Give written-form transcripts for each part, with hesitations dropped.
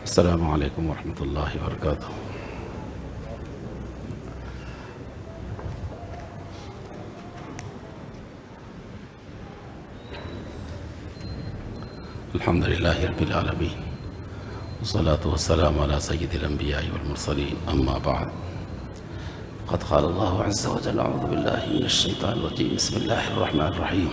السلام علیکم ورحمۃ اللہ وبرکاتہ۔ الحمد للہ رب العالمین والصلاة والسلام علی سید الانبیاء والمرسلین، اما بعد قد قال اللہ عز وجل اعوذ باللہ من الشیطان الرجیم بسم اللہ الرحمن الرحیم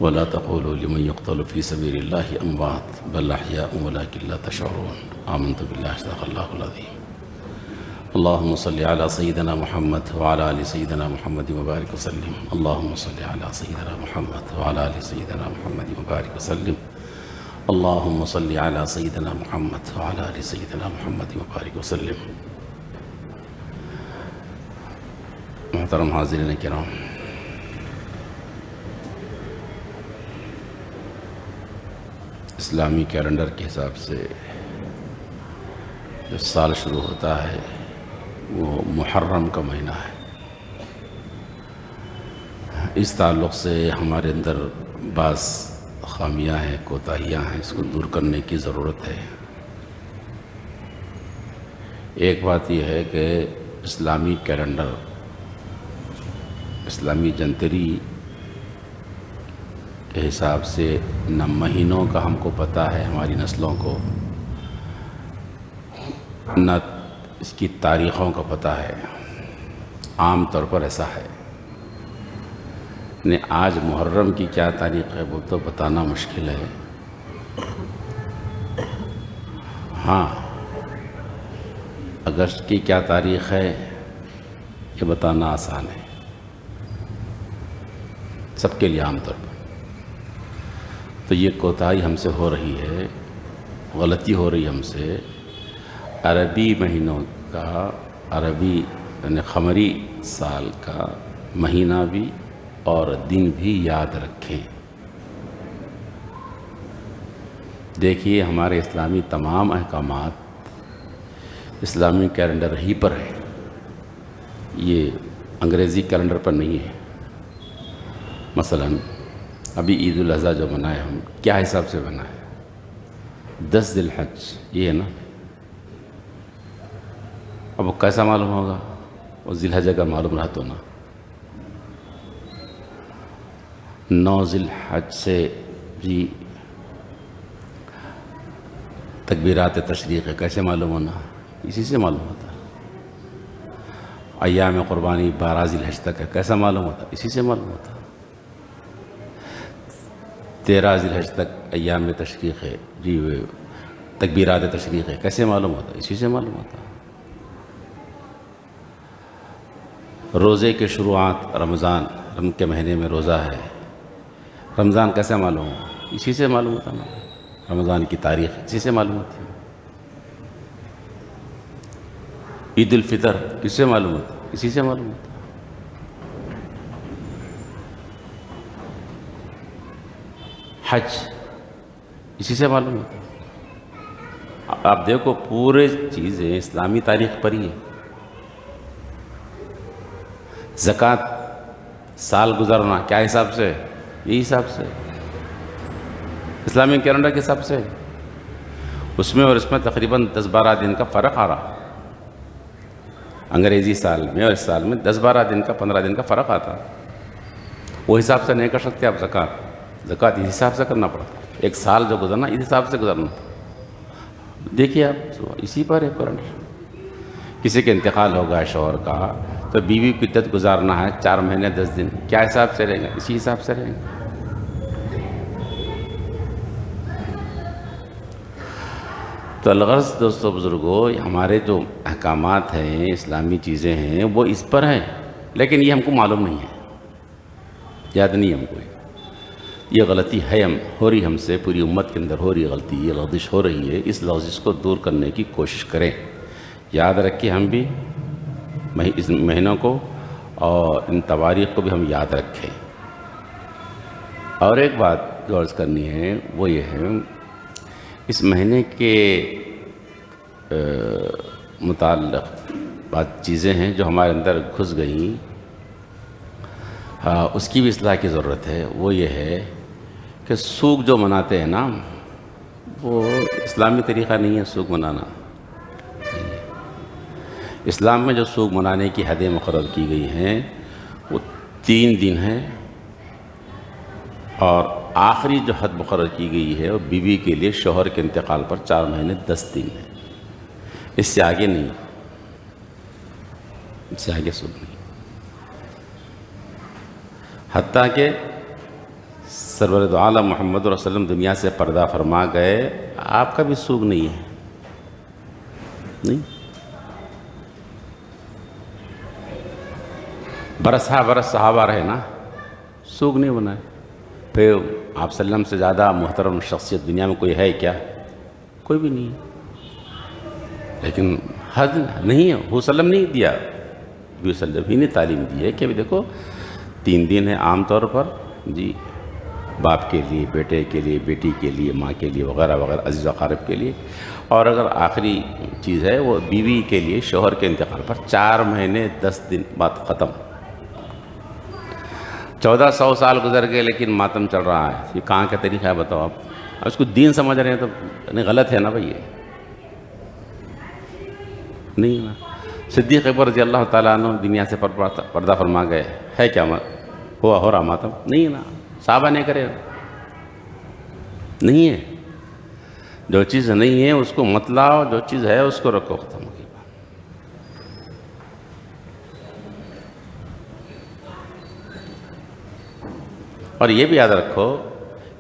ولا تقولوا لمن يقتل في سبيل الله اموات بل احياء ولكن لا تشعرون آمنت بالله صدق الله العظيم اللهم صل على سيدنا محمد وعلى ال سيدنا محمد وبارك وسلم اللهم صل على سيدنا محمد وعلى ال سيدنا محمد وبارك وسلم اللهم صل على سيدنا محمد وعلى ال سيدنا محمد وبارك وسلم۔ محترم حاضرین کرام، اسلامی کیلنڈر کے حساب سے جو سال شروع ہوتا ہے وہ محرم کا مہینہ ہے۔ اس تعلق سے ہمارے اندر بعض خامیاں ہیں، کوتاہیاں ہیں، اس کو دور کرنے کی ضرورت ہے۔ ایک بات یہ ہے کہ اسلامی کیلنڈر، اسلامی جنتری کے حساب سے نہ مہینوں کا ہم کو پتہ ہے ہماری نسلوں کو، نہ اس کی تاریخوں کا پتہ ہے۔ عام طور پر ایسا ہے، آج محرم کی کیا تاریخ ہے وہ تو بتانا مشکل ہے۔ ہاں، اگست کی کیا تاریخ ہے یہ بتانا آسان ہے سب کے لیے عام طور پر۔ تو یہ کوتاہی ہم سے ہو رہی ہے، غلطی ہو رہی ہے ہم سے۔ عربی مہینوں کا، عربی یعنی قمری سال کا مہینہ بھی اور دن بھی یاد رکھیں۔ دیکھیے، ہمارے اسلامی تمام احکامات اسلامی کیلنڈر ہی پر ہے، یہ انگریزی کیلنڈر پر نہیں ہے۔ مثلاً ابھی عید الاضحیٰ جو منائے ہم کیا حساب سے منائے؟ 10 ذی الحج، یہ ہے نا۔ اب وہ کیسا معلوم ہوگا؟ وہ ذی الحج کا معلوم رہا تو نا۔ 9 ذی الحج سے بھی تکبیرات تشریق ہے، کیسے معلوم ہونا؟ اسی سے معلوم ہوتا۔ ایام قربانی 12 ذی الحج تک ہے، کیسا معلوم ہوتا؟ اسی سے معلوم ہوتا۔ 13 ذی الحج تک ایام تشریق ہے، جی تکبیرات تشریق ہے، کیسے معلوم ہوتا؟ اسی سے معلوم ہوتا۔ روزے کے شروعات، رمضان کے مہینے میں روزہ ہے، رمضان کیسے معلوم ہوا؟ اسی سے معلوم ہوتا نا۔ رمضان کی تاریخ اسی سے معلوم ہوتی ہے۔ عید الفطر کس سے معلوم ہوتا؟ اسی سے معلوم ہوتا۔ حج اسی سے معلوم ہوتا۔ آپ دیکھو، پورے چیزیں اسلامی تاریخ پر ہی ہے۔ زکوٰۃ سال گزرنا کیا حساب سے؟ یہی حساب سے، اسلامی کیلنڈر کے حساب سے۔ اس میں اور اس میں تقریباً 10-12 دن کا فرق آ رہا۔ انگریزی سال میں اور اس سال میں 10-12 دن کا، 15 دن کا فرق آتا۔ وہ حساب سے نہیں کر سکتے آپ زکوٰۃ اس حساب سے کرنا پڑتا۔ ایک سال جو گزرنا اس حساب سے گزرنا۔ دیکھیے آپ، اسی پر ہے پرنٹ۔ کسی کے انتقال ہوگا شوہر کا تو بیوی کی عدت گزارنا ہے 4 مہینے 10 دن، کیا حساب سے رہیں گے؟ اسی حساب سے رہیں گے۔ تو الغرض دوستو بزرگوں، ہمارے جو احکامات ہیں، اسلامی چیزیں ہیں، وہ اس پر ہیں، لیکن یہ ہم کو معلوم نہیں ہے، یاد نہیں ہے ہم کو۔ یہ غلطی ہے، ہو رہی ہم سے، پوری امت کے اندر ہو رہی ہے غلطی، یہ لغزش ہو رہی ہے۔ اس لغزش کو دور کرنے کی کوشش کریں۔ یاد رکھیں، ہم بھی اس مہینوں کو اور ان تواریخ کو بھی ہم یاد رکھیں۔ اور ایک بات جو عرض کرنی ہے وہ یہ ہے، اس مہینے کے متعلق بعض چیزیں ہیں جو ہمارے اندر گھس گئیں، اس کی بھی اصلاح کی ضرورت ہے۔ وہ یہ ہے کہ سوگ جو مناتے ہیں نا، وہ اسلامی طریقہ نہیں ہے سوگ منانا. اسلام میں جو سوگ منانے کی حدیں مقرر کی گئی ہیں وہ 3 دن ہیں، اور آخری جو حد مقرر کی گئی ہے وہ بیوی کے لیے شوہر کے انتقال پر 4 مہینے 10 دن ہے. اس سے آگے نہیں، اس سے آگے سوگ نہیں. حتیٰ کہ سرور دو عالم محمد رسول اللہ دنیا سے پردہ فرما گئے، آپ کا بھی سوگ نہیں ہے. نہیں، برس صحابہ رہے نا، سوگ نہیں بنائے. پھر آپ صلی اللہ علیہ وسلم سے زیادہ محترم شخصیت دنیا میں کوئی ہے کیا؟ کوئی بھی نہیں ہے. لیکن حد نہیں ہے، وہ وسلم نہیں دیا، وہ وسلم ہی نے تعلیم دی ہے کہ ابھی دیکھو 3 دن ہے عام طور پر جی، باپ کے لیے، بیٹے کے لیے، بیٹی کے لیے، ماں کے لیے وغیرہ وغیرہ، عزیز و اقارب کے لیے. اور اگر آخری چیز ہے وہ بیوی کے لیے شوہر کے انتقال پر 4 مہینے 10 دن بعد ختم. 1400 سال گزر گئے لیکن ماتم چل رہا ہے. یہ کہاں کا طریقہ ہے بتاؤ آپ؟ اب اس کو دین سمجھ رہے ہیں تو نہیں، غلط ہے نا بھائی، یہ نہیں نا. صدیق اکبر رضی اللہ تعالیٰ عنہ دنیا سے پردہ فرما گئے، ہے کیا ہو رہا ماتم؟ نہیں نا. صحابہ نے کرے، نہیں ہے. جو چیز نہیں ہے اس کو مت لاؤ، جو چیز ہے اس کو رکھو، ختم ہو گئی. اور یہ بھی یاد رکھو،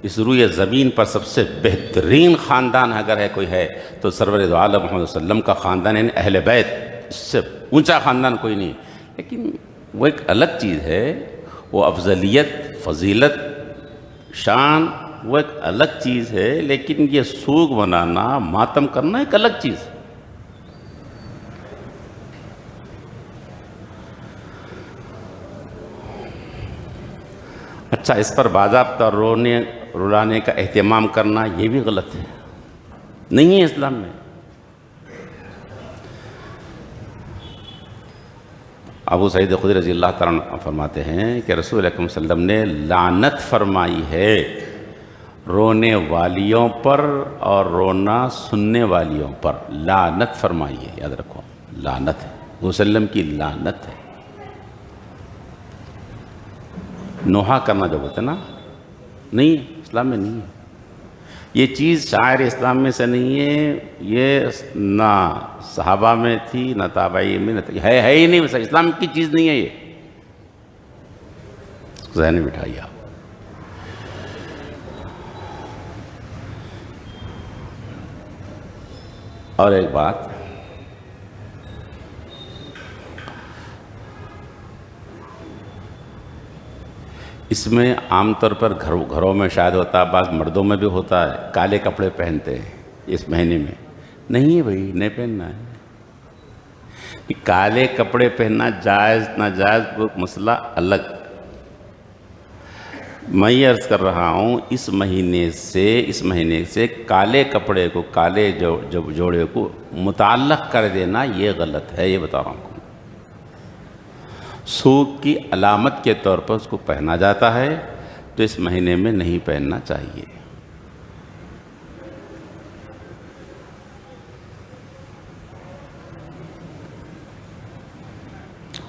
اس روئے زمین پر سب سے بہترین خاندان اگر ہے کوئی ہے تو سرور دو عالم محمد صلی اللہ علیہ وسلم کا خاندان، یعنی اہل بیت. اس سے اونچا خاندان کوئی نہیں. لیکن وہ ایک الگ چیز ہے، وہ افضلیت، فضیلت، شان وہ ایک الگ چیز ہے. لیکن یہ سوگ منانا، ماتم کرنا ایک الگ چیز ہے. اچھا، اس پر باضابطہ رلانے کا اہتمام کرنا یہ بھی غلط ہے، نہیں ہے اسلام میں. ابو سعید خدری رضی اللہ تعالیٰ عنہ فرماتے ہیں کہ رسول اکرم صلی اللہ علیہ وسلم نے لعنت فرمائی ہے رونے والیوں پر اور رونا سننے والیوں پر. لعنت فرمائی ہے، یاد رکھو، لعنت ہے، وسلم کی لعنت ہے. نوحہ کرنا جو ہوتا ہے نا، نہیں ہے اسلام میں، نہیں ہے. یہ چیز شاعر اسلام میں سے نہیں ہے. یہ نہ صحابہ میں تھی، نہ تابعین میں، ہے ہی نہیں. اسلام کی چیز نہیں ہے. یہ ذہن میں بٹھائیے آپ. اور ایک بات، اس میں عام طور پر گھروں میں شاید ہوتا ہے، بعض مردوں میں بھی ہوتا ہے، کالے کپڑے پہنتے ہیں اس مہینے میں. نہیں ہے بھائی، نہیں پہننا ہے. کہ کالے کپڑے پہننا جائز ناجائز وہ مسئلہ الگ. میں یہ عرض کر رہا ہوں، اس مہینے سے کالے کپڑے کو، کالے جوڑے کو متعلق کر دینا یہ غلط ہے. یہ بتا رہا ہوں، سوگ کی علامت کے طور پر اس کو پہنا جاتا ہے تو اس مہینے میں نہیں پہننا چاہیے.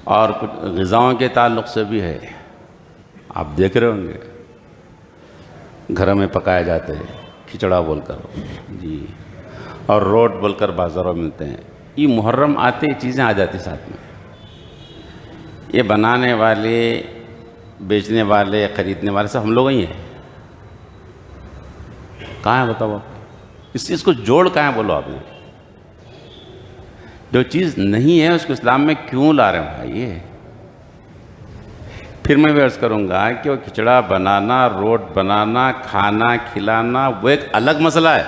اور کچھ غذاؤں کے تعلق سے بھی ہے. آپ دیکھ رہے ہوں گے گھروں میں پکائے جاتے ہیں، کھچڑا بول کر جی، اور روٹ بول کر بازاروں میں ملتے ہیں. یہ محرم آتے یہ چیزیں آ جاتی ساتھ میں. یہ بنانے والے، بیچنے والے، خریدنے والے سب ہم لوگ ہی ہیں. کہاں ہے بتاؤ آپ؟ اس چیز کو جوڑ کہاں ہے بولو آپ نے؟ جو چیز نہیں ہے اس کو اسلام میں کیوں لا رہے ہیں بھائی؟ یہ پھر میں بھی عرض کروں گا کہ وہ کھچڑا بنانا، روٹ بنانا، کھانا کھلانا وہ ایک الگ مسئلہ ہے،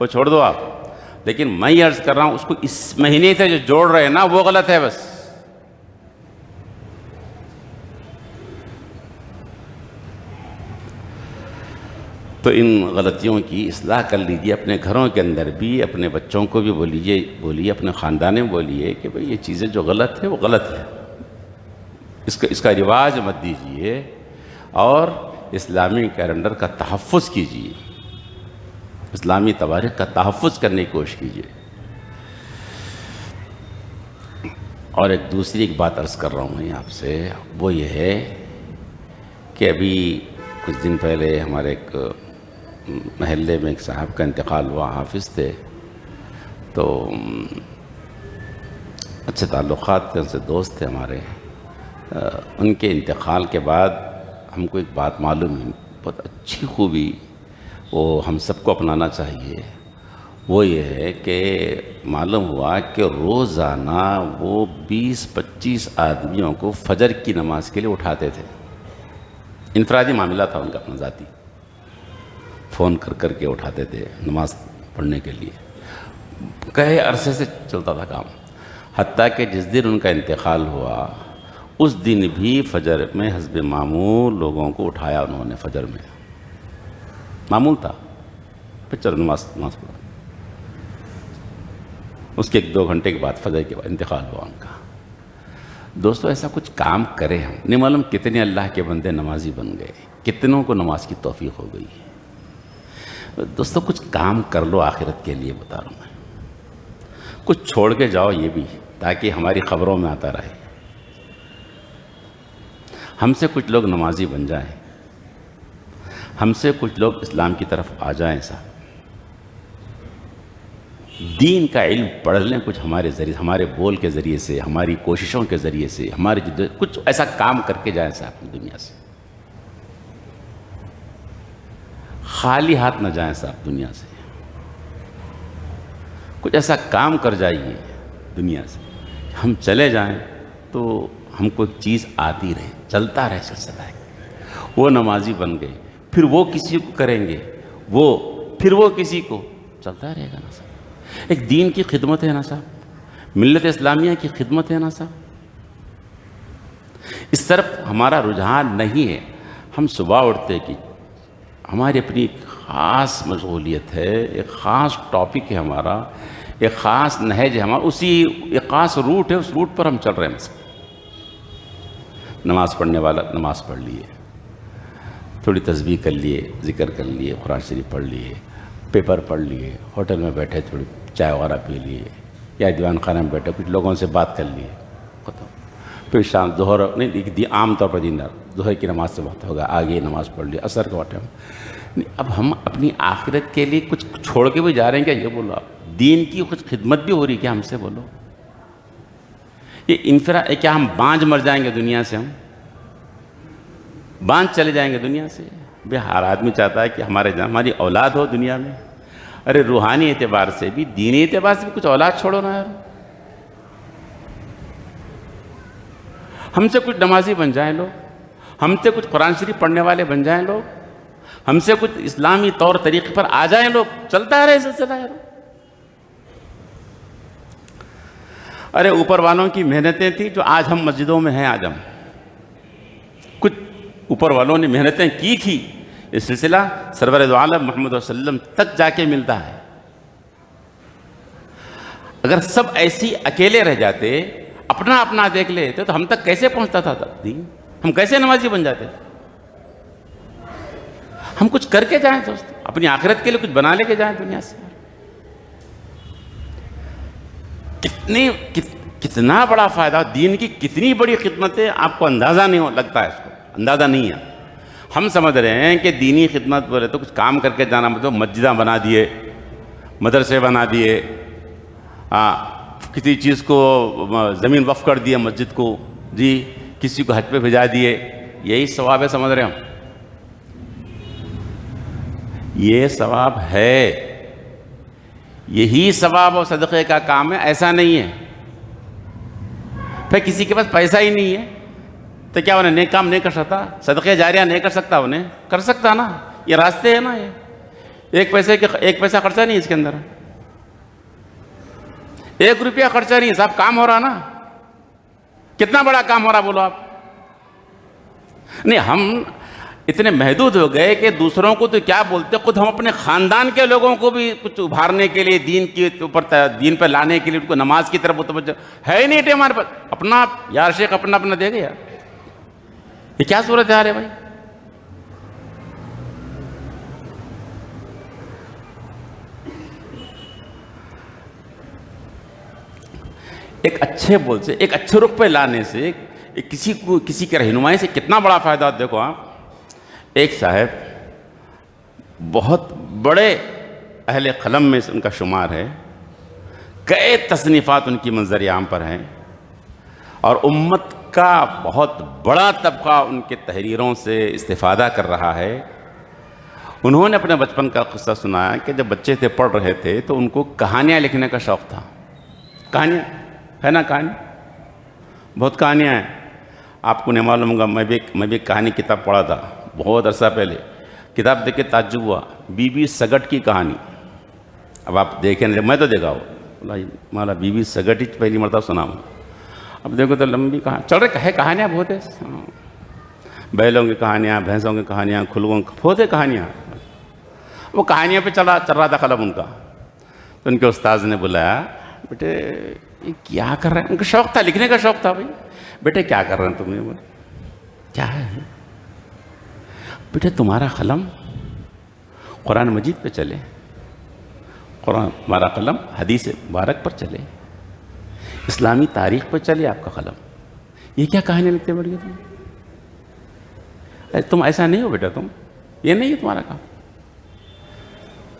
وہ چھوڑ دو آپ. لیکن میں یہ عرض کر رہا ہوں اس کو اس مہینے سے جو جوڑ رہے ہیں نا وہ غلط ہے. بس تو ان غلطیوں کی اصلاح کر لیجیے اپنے گھروں کے اندر بھی، اپنے بچوں کو بھی بولیے، اپنے خاندان میں بولیے کہ بھئی یہ چیزیں جو غلط ہے وہ غلط ہے. اس کا رواج مت دیجیے اور اسلامی کیلنڈر کا تحفظ کیجیے. اسلامی تواریخ کا تحفظ کرنے کی کوشش کیجیے۔ اور ایک دوسری بات عرض کر رہا ہوں آپ سے، وہ یہ ہے کہ ابھی کچھ دن پہلے ہمارے ایک محلے میں ایک صاحب کا انتقال ہوا، حافظ تھے، تو اچھے تعلقات تھے، ان سے دوست تھے ہمارے۔ ان کے انتقال کے بعد ہم کو ایک بات معلوم ہوئی، بہت اچھی خوبی، وہ ہم سب کو اپنانا چاہیے۔ وہ یہ ہے کہ معلوم ہوا کہ روزانہ وہ 20-25 آدمیوں کو فجر کی نماز کے لیے اٹھاتے تھے۔ انفرادی معاملہ تھا ان کا اپنا ذاتی، فون کر کر کے اٹھاتے تھے نماز پڑھنے کے لیے۔ کئی عرصے سے چلتا تھا کام، حتیٰ کہ جس دن ان کا انتقال ہوا اس دن بھی فجر میں حسب معمول لوگوں کو اٹھایا انہوں نے۔ فجر میں معمول تھا، پھر چلو نماز پڑھا۔ اس کے 1-2 گھنٹے کے بعد فجر کے بعد انتقال ہوا ان کا۔ دوستو ایسا کچھ کام کرے ہم، نہیں معلوم کتنے اللہ کے بندے نمازی بن گئے، کتنوں کو نماز کی توفیق ہو گئی۔ دوستو کچھ کام کر لو آخرت کے لیے، بتا رہا ہوں میں۔ کچھ چھوڑ کے جاؤ یہ بھی، تاکہ ہماری خبروں میں آتا رہے۔ ہم سے کچھ لوگ نمازی بن جائیں، ہم سے کچھ لوگ اسلام کی طرف آ جائیں، صاحب دین کا علم پڑھ لیں کچھ ہمارے ذریعے، ہمارے بول کے ذریعے سے، ہماری کوششوں کے ذریعے سے، ہماری کچھ ایسا کام کر کے جائیں صاحب دنیا سے۔ خالی ہاتھ نہ جائیں صاحب دنیا سے، کچھ ایسا کام کر جائیے دنیا سے، ہم چلے جائیں تو ہم کو ایک چیز آتی رہے، چلتا رہے سلسلہ ہے۔ وہ نمازی بن گئے، پھر وہ کسی کو کریں گے، پھر وہ کسی کو، چلتا رہے گا نا صاحب۔ ایک دین کی خدمت ہے نا صاحب، ملت اسلامیہ کی خدمت ہے نا صاحب۔ اس طرف ہمارا رجحان نہیں ہے۔ ہم صبح اٹھتے کہ ہماری اپنی ایک خاص مشغولیت ہے، ایک خاص ٹاپک ہے ہمارا، ایک خاص نہج ہے ہمارا، اسی ایک خاص روٹ ہے، اس روٹ پر ہم چل رہے ہیں۔ مثلا نماز پڑھنے والا نماز پڑھ لیے، تھوڑی تسبیح کر لیے، ذکر کر لیے، قرآن شریف پڑھ لیے، پیپر پڑھ لیے، ہوٹل میں بیٹھے تھوڑی چائے وغیرہ پی لیے، یا دیوان خانہ میں بیٹھے کچھ لوگوں سے بات کر لیے، ختم۔ پھر شام ظہر نہیں، عام طور پر دن ظہر کی نماز سے وقت ہوگا، آگے نماز پڑھ لی، عصر کا وقت ہے۔ اب ہم اپنی آخرت کے لیے کچھ چھوڑ کے بھی جا رہے ہیں کیا؟ یہ بولو آپ، دین کی کچھ خدمت بھی ہو رہی کیا ہم سے؟ بولو یہ کیا ہم بانجھ مر جائیں گے دنیا سے؟ ہم بانجھ چلے جائیں گے دنیا سے؟ ہر آدمی چاہتا ہے کہ ہماری اولاد ہو دنیا میں۔ ارے روحانی اعتبار سے بھی، دینی اعتبار سے بھی کچھ اولاد چھوڑو نا یار۔ ہم سے کچھ نمازی بن جائیں لوگ، ہم سے کچھ قرآن شریف پڑھنے والے بن جائیں لوگ، ہم سے کچھ اسلامی طور طریقے پر آ جائیں لوگ، چلتا رہے سلسلہ یار۔ ارے اوپر والوں کی محنتیں تھیں جو آج ہم مسجدوں میں ہیں، آج ہم کچھ اوپر والوں نے محنتیں کی تھی، یہ سلسلہ سرور دو عالم محمد صلی اللہ علیہ وسلم تک جا کے ملتا ہے۔ اگر سب ایسی اکیلے رہ جاتے، اپنا اپنا دیکھ لیتے تو ہم تک کیسے پہنچتا تھا دین؟ ہم کیسے نمازی بن جاتے تھے؟ ہم کچھ کر کے جائیں دوست، اپنی آخرت کے لیے کچھ بنا لے کے جائیں دنیا سے۔ کتنا بڑا فائدہ، دین کی کتنی بڑی خدمت ہے، آپ کو اندازہ نہیں لگتا ہے، اس کو اندازہ نہیں ہے۔ ہم سمجھ رہے ہیں کہ دینی خدمت بولے تو کچھ کام کر کے جانا، مطلب مسجدیں بنا دیے، مدرسے بنا دیے، کسی چیز کو زمین وقف کر دیا مسجد کو، جی کسی کو حج پہ بھیجا دیے، یہی ثواب ہے سمجھ رہے ہم؟ یہ ثواب ہے، یہی ثواب اور صدقے کا کام ہے، ایسا نہیں ہے۔ پھر کسی کے پاس پیسہ ہی نہیں ہے تو کیا انہیں نیک کام نہیں کر سکتا؟ صدقے جاریہ نہیں کر سکتا؟ انہیں کر سکتا نا، یہ راستے ہیں نا، یہ ایک پیسہ خرچہ نہیں اس کے اندر، 1 روپیہ خرچہ نہیں، صاحب کام ہو رہا نا۔ کتنا بڑا کام ہو رہا بولو آپ؟ نہیں، ہم اتنے محدود ہو گئے کہ دوسروں کو تو کیا بولتے، خود ہم اپنے خاندان کے لوگوں کو بھی کچھ ابھارنے کے لیے، دین پر لانے کے لیے، ان کو نماز کی طرف متوجہ ہے ہی نہیں ہمارے پاس۔ اپنا یار شیخ اپنا دے گیا، یہ کیا صورت حال ہے بھائی؟ ایک اچھے بول سے، ایک اچھے رخ پہ لانے سے کسی کے رہنمائی سے کتنا بڑا فائدہ ہوتا ہے۔ دیکھو آپ، ایک صاحب بہت بڑے اہل قلم میں سے ان کا شمار ہے، کئی تصنیفات ان کی منظر عام پر ہیں، اور امت کا بہت بڑا طبقہ ان کے تحریروں سے استفادہ کر رہا ہے۔ انہوں نے اپنے بچپن کا قصہ سنایا کہ جب بچے تھے، پڑھ رہے تھے، تو ان کو کہانیاں لکھنے کا شوق تھا۔ کہانیاں ہے نا، کہانی بہت کہانیاں ہیں، آپ کو نہیں معلوم ہوگا، میں بھی کہانی کتاب پڑھا تھا بہت عرصہ پہلے، کتاب دیکھ کے تعجب ہوا، بی بی سگٹ کی کہانی۔ اب آپ دیکھیں، میں تو دیکھا ہوں مالا بی بی سگٹ ہی پہلی مرتبہ سنا ہوں، اب دیکھو تو لمبی کہانی چل رہے ہے، کہانیاں بہت ہیں، بیلوں کی کہانیاں، بھینسوں کی کہانیاں، کھلووں کی بہت ہے کہانیاں۔ وہ کہانیاں پہ چل رہا تھا قلم ان کا، تو ان کے استاذ نے بلایا، بیٹے یہ کیا کر رہے ہیں؟ ان کا شوق تھا، لکھنے کا شوق تھا، بھائی بیٹے کیا کر رہے ہیں تم نے؟ کیا ہے بیٹے؟ تمہارا قلم قرآن مجید پہ چلے، ہمارا قلم حدیث مبارک پر چلے، اسلامی تاریخ پر چلے آپ کا قلم، یہ کیا کہانی لکھتے بیٹھ گئے تم ایسا نہیں ہو بیٹا، تم یہ نہیں ہے تمہارا کام،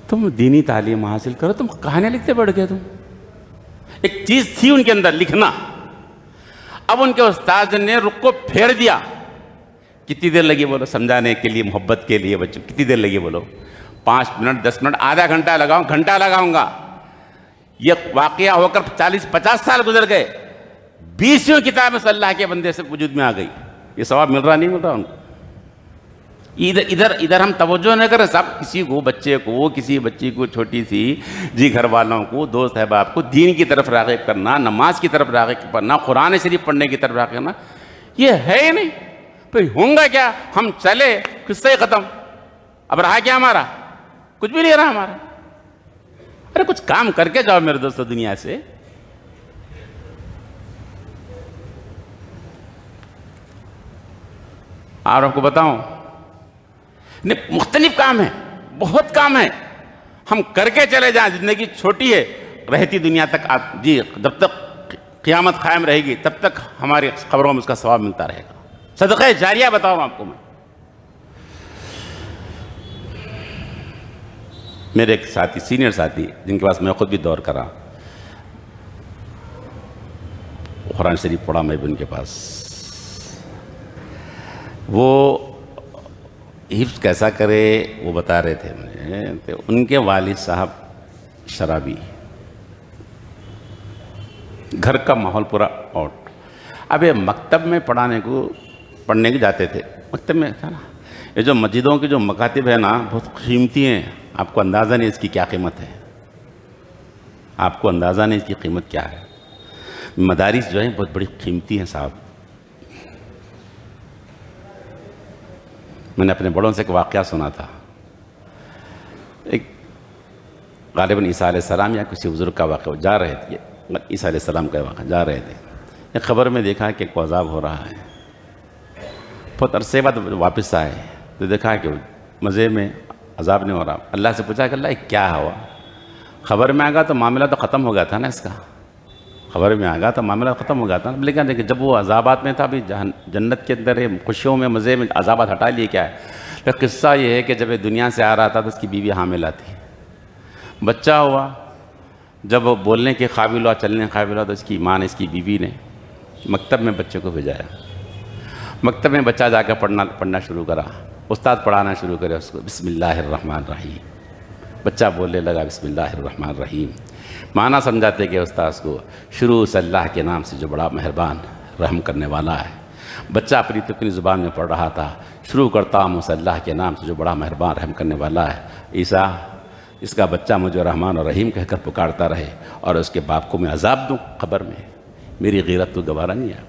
تم دینی تعلیم حاصل کرو، تم کہانیاں لکھتے بیٹھ گئے۔ تم ایک چیز تھی ان کے اندر، لکھنا۔ اب ان کے استاد نے رخ کو پھیر دیا۔ کتنی دیر لگی بولو سمجھانے کے لیے، محبت کے لیے بچوں کتنی دیر لگی بولو؟ 5 منٹ، 10 منٹ، آدھا گھنٹہ لگاؤں، گھنٹہ لگاؤں گا۔ یہ واقعہ ہو کر 40-50 سال گزر گئے، 20ویں کتاب اس اللہ کے بندے سے وجود میں آ گئی۔ یہ ثواب مل رہا نہیں مل رہا ان کو؟ ادھر ہم توجہ نہ کریں، سب کسی کو، بچے کو، کسی بچی کو، چھوٹی سی جی گھر والوں کو، دوست احباب کو دین کی طرف راغب کرنا، نماز کی طرف راغب کرنا، قرآن شریف پڑھنے کی طرف راغب کرنا، یہ ہے ہی نہیں۔ پھر ہوں گا کیا؟ ہم چلے، قصہ ختم، اب رہا کیا ہمارا؟ کچھ بھی نہیں رہا ہمارا۔ ارے کچھ کام کر کے جاؤ میرے دوستو دنیا سے۔ اور آپ کو بتاؤں، مختلف کام ہیں، بہت کام ہیں، ہم کر کے چلے جائیں۔ زندگی چھوٹی ہے، رہتی دنیا تک جی جب تک قیامت قائم رہے گی تب تک ہماری قبروں میں اس کا ثواب ملتا رہے گا۔ صدقہ جاریہ بتاؤں آپ کو میں۔ میرے ایک ساتھی، سینئر ساتھی، جن کے پاس میں خود بھی دور کرا، قرآن شریف پڑھا میں بھی ان کے پاس، وہ حفظ کیسا کرے وہ بتا رہے تھے مجھے۔ تو ان کے والد صاحب شرابی، گھر کا ماحول پورا آؤٹ۔ اب یہ مکتب میں پڑھنے کے جاتے تھے، مکتب میں تھا نا، یہ جو مسجدوں کی جو مکاتب ہے نا بہت قیمتی ہیں، آپ کو اندازہ نہیں اس کی کیا قیمت ہے، آپ کو اندازہ نہیں اس کی قیمت کیا ہے۔ مدارس جو ہیں بہت بڑی قیمتی ہیں صاحب۔ میں نے اپنے بڑوں سے ایک واقعہ سنا تھا، ایک غالباً عیسیٰ علیہ السلام یا کسی بزرگ کا واقعہ، جا رہے تھے، عیسیٰ علیہ السلام کا واقعہ، جا رہے تھے، ایک خبر میں دیکھا کہ کوئی عذاب ہو رہا ہے، بہت عرصے بعد واپس آئے تو دیکھا کہ مزے میں عذاب نہیں ہو رہا۔ اللہ سے پوچھا کہ اللہ یہ کیا ہوا؟ خبر میں آ گیا تو معاملہ تو ختم ہو گیا تھا نا اس کا، خبر میں آ گیا تو معاملہ ختم ہو گیا تھا، لیکن دیکھیں جب وہ عذابات میں تھا، ابھی جنت کے اندر خوشیوں میں مزے میں عذابات ہٹا لیے کیا ہے؟ تو قصہ یہ ہے کہ جب یہ دنیا سے آ رہا تھا تو اس کی بیوی حاملہ تھی، بچہ ہوا، جب وہ بولنے کے قابل ہوا، چلنے کے قابل ہوا، تو اس کی ماں نے، اس کی بیوی نے مکتب میں بچے کو بھیجایا۔ مکتب میں بچہ جا کے پڑھنا شروع کرا، استاد پڑھانا شروع کرے اس کو، بسم اللہ الرحمن الرحیم، بچہ بولنے لگا بسم اللہ الرحمن الرحیم، معنی سمجھاتے کہ استاذ کو، شروع سے اللہ کے نام سے جو بڑا مہربان رحم کرنے والا ہے۔ بچہ اپنی تکنی زبان میں پڑھ رہا تھا، شروع کرتا ہوں اسے اللہ کے نام سے جو بڑا مہربان رحم کرنے والا ہے۔ عیسیٰ، اس کا بچہ مجھے رحمان اور رحیم کہہ کر پکارتا رہے اور اس کے باپ کو میں عذاب دوں قبر میں، میری غیرت تو گوارا نہیں ہے۔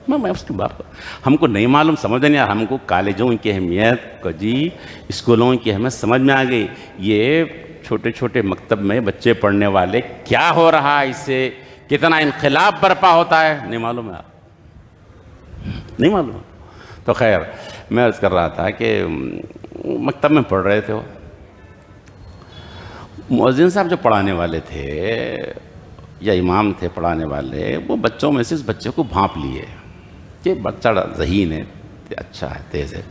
میں اس کے باپ کو، ہم کو نہیں معلوم، سمجھ نہیں آ، ہم کو کالجوں کی اہمیت کو، جی اسکولوں کی اہمیت سمجھ میں آ گئی، یہ چھوٹے چھوٹے مکتب میں بچے پڑھنے والے کیا ہو رہا ہے، اس سے کتنا انقلاب برپا ہوتا ہے، نہیں معلوم ہے، نہیں معلوم۔ تو خیر میں عرض کر رہا تھا کہ مکتب میں پڑھ رہے تھے، وہ مؤذن صاحب جو پڑھانے والے تھے، یا امام تھے پڑھانے والے، وہ بچوں میں سے اس بچے کو بھانپ لیے کہ بچہ ذہین ہے، اچھا ہے، تیز ہے،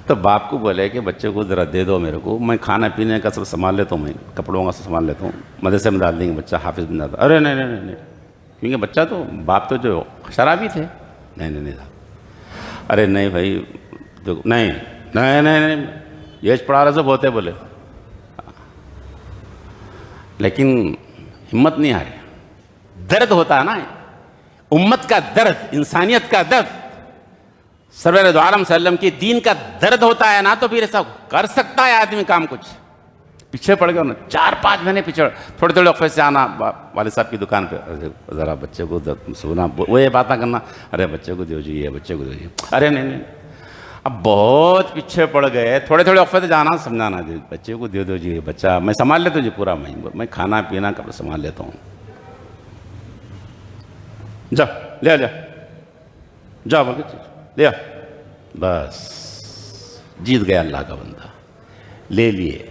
تو باپ کو بولے کہ بچے کو ذرا دے دو میرے کو، میں کھانا پینے کا سب سنبھال لیتا ہوں، میں کپڑوں کا سب سنبھال لیتا ہوں، مدرسے میں ڈال دیں گے بچہ حافظ بن جاتا۔ ارے نہیں نہیں نہیں نہیں، کیونکہ بچہ تو باپ تو جو شرابی تھے، نہیں نہیں نہیں، ارے نہیں بھائی نہیں نہیں نہیں، یہ پڑھا رہا سب ہوتے بولے، لیکن ہمت نہیں آ رہی، درد ہوتا ہے نا، امت کا درد، انسانیت کا درد، سرور دو عالم صلی اللہ علیہ وسلم کی دین کا درد ہوتا ہے نا، تو پھر ایسا کر سکتا ہے آدمی کام کچھ۔ پیچھے پڑ گیا نا، 4-5 مہینے پیچھے، تھوڑے تھوڑے وقفے سے آنا والد صاحب کی دکان پہ، ذرا بچے کو سونا، وہ یہ باتیں کرنا، ارے بچے کو دیو جی، بچے کو دیو جی، ارے نہیں نہیں، اب بہت پیچھے پڑ گئے، تھوڑے تھوڑے وقفے سے جانا سمجھانا، جی بچے کو دے دو جی، بچہ میں سنبھال لیتا ہوں جی، پورا میں کھانا پینا کب سنبھال لیتا ہوں، جا لے جا جا بول کے لیا، بس جیت گیا اللہ کا بندہ، لے لیے،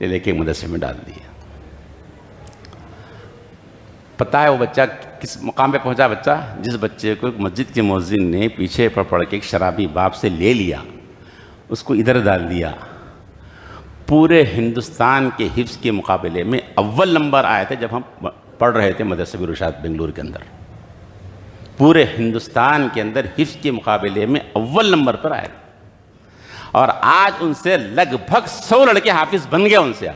لے کے مدرسے میں ڈال دیا۔ پتہ ہے وہ بچہ کس مقام پہ پہنچا؟ بچہ جس بچے کو ایک مسجد کے مؤذن نے پیچھے پڑھ کے ایک شرابی باپ سے لے لیا، اس کو ادھر ڈال دیا، پورے ہندوستان کے حفظ کے مقابلے میں اول نمبر آئے تھے جب ہم پڑھ رہے تھے مدرسہ ارشاد بنگلور کے اندر، پورے ہندوستان کے اندر حفظ کے مقابلے میں اول نمبر پر آئے تھے، اور آج ان سے لگ بھگ 100 لڑکے حافظ بن گئے ان سے۔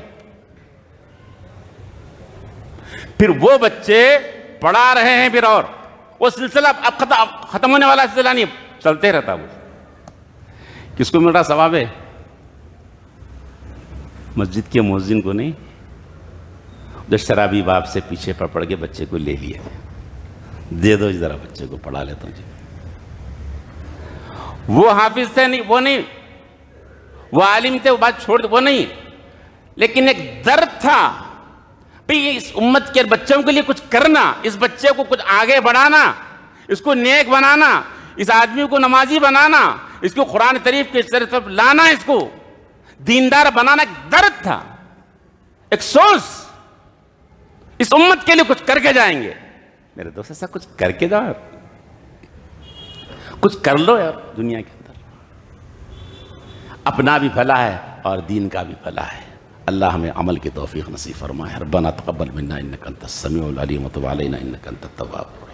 پھر وہ بچے پڑھا رہے ہیں، پھر اور وہ سلسلہ اب ختم ہونے والا سلسلہ نہیں، چلتے رہتا۔ وہ کس کو مل رہا ثواب ہے؟ مسجد کے مؤذن کو نہیں، جو شرابی باپ سے پیچھے پڑھ کے بچے کو لے لیا، دے دو ذرا بچے کو پڑھا لیتا ہوں جی۔ وہ حافظ تھے نہیں، وہ نہیں، وہ عالم تھے، وہ بات چھوڑ دو، وہ نہیں، لیکن ایک درد تھا اس امت کے بچوں کے لیے کچھ کرنا، اس بچے کو کچھ آگے بڑھانا، اس کو نیک بنانا، اس آدمی کو نمازی بنانا، اس کو قرآن شریف کی طرف لانا، اس کو دیندار بنانا، ایک درد تھا، ایک سوچ، اس امت کے لیے کچھ کر کے جائیں گے۔ میرے دوست ایسا کچھ کر کے جاؤ، کچھ کر لو یار دنیا کے اندر، اپنا بھی بھلا ہے اور دین کا بھی بھلا ہے۔ اللہ ہمیں عمل کی توفیق نصیب فرمائے۔ ربنا تقبل منا انک انت السمیع العلیم وتب علینا انک انت التواب الرحیم۔